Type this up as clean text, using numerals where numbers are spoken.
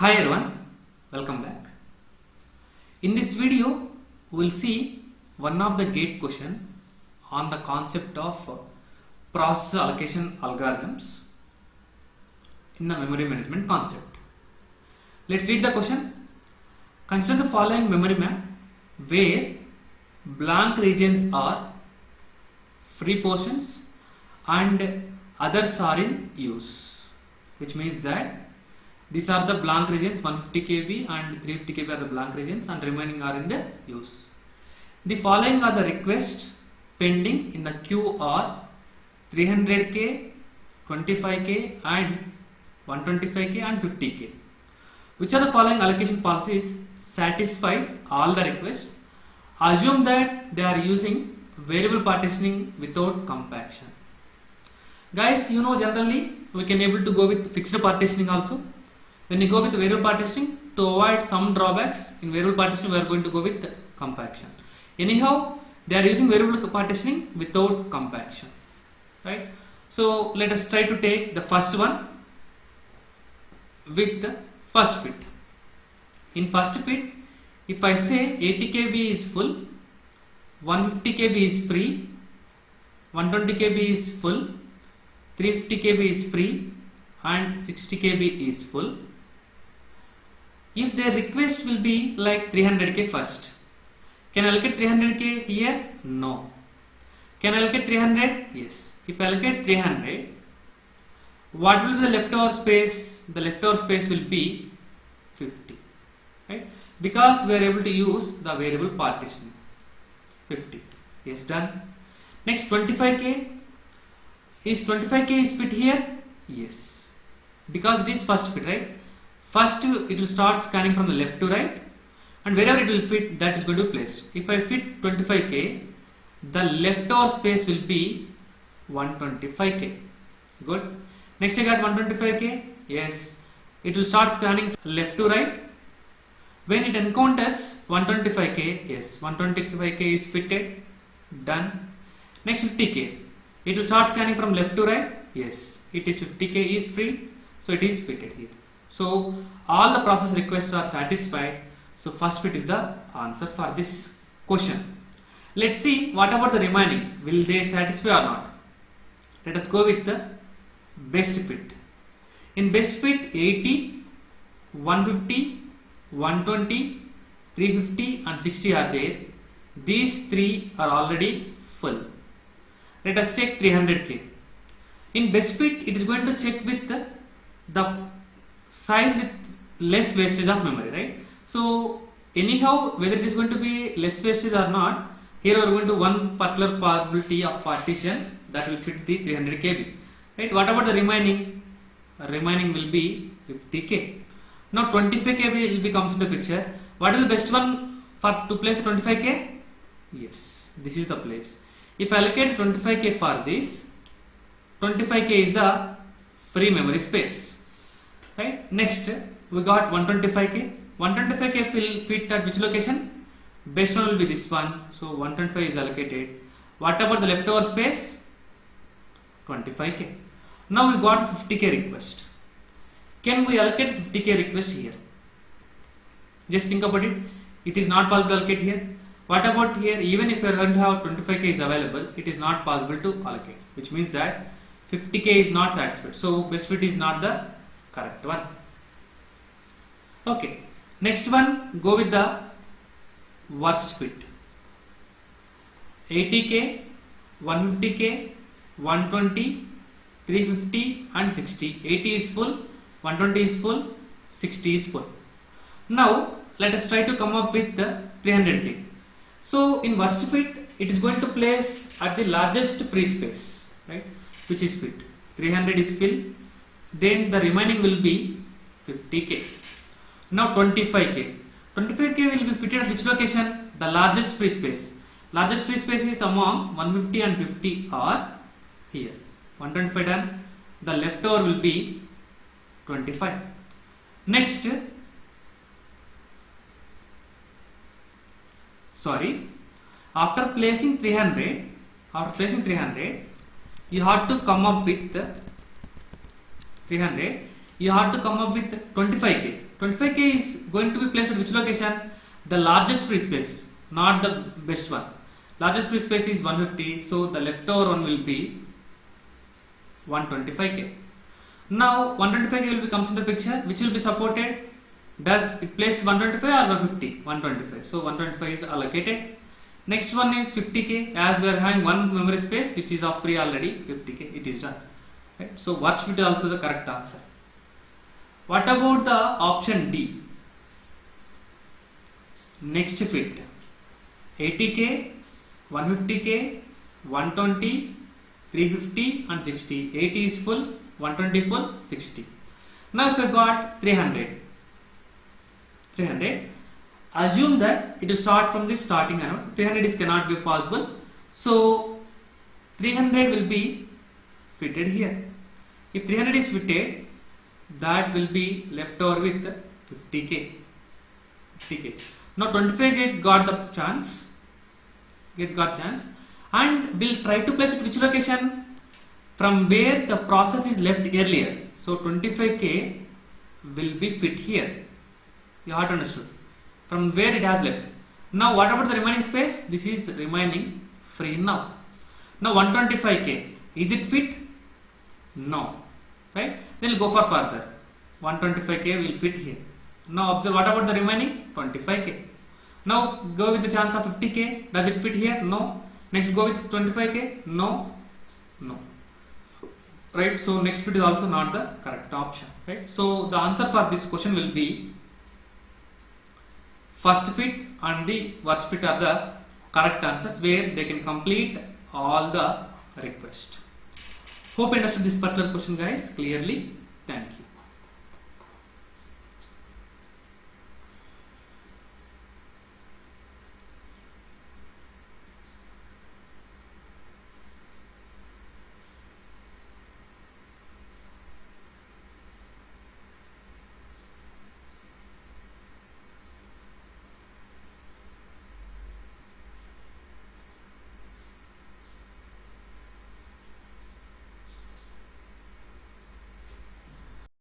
Hi everyone, welcome back. In this video, we will see one of the gate question on the concept of process allocation algorithms in the memory management concept. Let's read the question. Consider the following memory map where blank regions are free portions and others are in use, which means that these are the blank regions, 150 KB and 350 KB are the blank regions and remaining are in the use. The following are the requests pending in the queue are 300K, 25K and 125K and 50K. Which are the following allocation policies satisfies all the requests? Assume that they are using variable partitioning without compaction. Guys, you know generally we can able to go with fixed partitioning also. When you go with variable partitioning, to avoid some drawbacks in variable partitioning, we are going to go with compaction. Anyhow, they are using variable partitioning without compaction, right? So let us try to take the first one with the first fit. In first fit, if I say 80 KB is full, 150 KB is free, 120 KB is full, 350 KB is free and 60 KB is full. If their request will be like 300K first, can I allocate 300K here? No. Can I allocate 300? Yes. If I allocate 300, what will be the leftover space? The leftover space will be 50, right? Because we are able to use the variable partitioning. 50. Yes, done. Next, 25K. Is 25K is fit here? Yes. Because it is first fit, right? First, it will start scanning from the left to right, and wherever it will fit, that is going to be placed. If I fit 25K, the leftover space will be 125K. Good. Next, I got 125K. Yes, it will start scanning left to right. When it encounters 125K, yes, 125K is fitted. Done. Next, 50K. It will start scanning from left to right. Yes, it is 50K is free, so it is fitted here. So all the process requests are satisfied. So first fit is the answer for this question. Let's see what about the remaining. Will they satisfy or not? Let us go with the best fit. In best fit, 80, 150, 120, 350 and 60 are there. These three are already full. Let us take 300K. In best fit, it is going to check with the size with less wastage of memory, right? So anyhow, whether it is going to be less wastage or not, here we are going to one particular possibility of partition that will fit the 300 KB, right? What about the remaining? Remaining will be 50K. Now 25 KB will be comes into picture. What is the best one for to place 25K? Yes, this is the place. If I allocate 25K for this, 25K is the free memory space. Right. Next, we got 125K. 125K will fit at which location? Best one will be this one. So 125 is allocated. What about the leftover space? 25K. Now we got 50K request. Can we allocate 50K request here? Just think about it. It is not possible to allocate here. What about here? Even if you are going to have 25K is available, it is not possible to allocate. Which means that 50K is not satisfied. So best fit is not the correct one. Okay, next one, go with the worst fit. 80K, 150K, 120, 350 and 60. 80 is full, 120 is full, 60 is full. Now let us try to come up with the 300K. So in worst fit, it is going to place at the largest free space, right, which is fit. 300 is filled. Then the remaining will be 50K. Now 25K. 25K will be fitted at which location? The largest free space. Largest free space is among 150 and 50 are here. 125 done. The leftover will be 25. Next, after placing 300, you have to come up with 300, you have to come up with 25K. 25k is going to be placed at which location? The largest free space, not the best one. Largest free space is 150, so the leftover one will be 125k. Now 125k will be comes into the picture, which will be supported. Does it place 125 or 150? 125. So 125 is allocated. Next one is 50k, as we are having one memory space which is of free already. 50k, it is done. Right? So worst fit is also the correct answer. What about the option D? Next fit 80k, 150k, 120, 350 and 60. 80 is full, 120 full, 60. Now if I got 300, assume that it will start from the starting amount. 300 is cannot be possible, so 300 will be fitted here. If 300 is fitted, that will be left over with 50k. Now 25 got the chance, and we'll try to place it which location? From where the process is left earlier. So 25k will be fit here. You have to understood. From where it has left. Now what about the remaining space? This is remaining free now. Now 125k, is it fit? No. Right? Then we'll go for further. 125k will fit here. Now observe what about the remaining 25k. Now go with the chance of 50k. Does it fit here? No. Next go with 25k. No. Right? So next fit is also not the correct option. Right? So the answer for this question will be first fit and the worst fit are the correct answers where they can complete all the request. Hope you understood this particular question, guys, clearly. Thank you.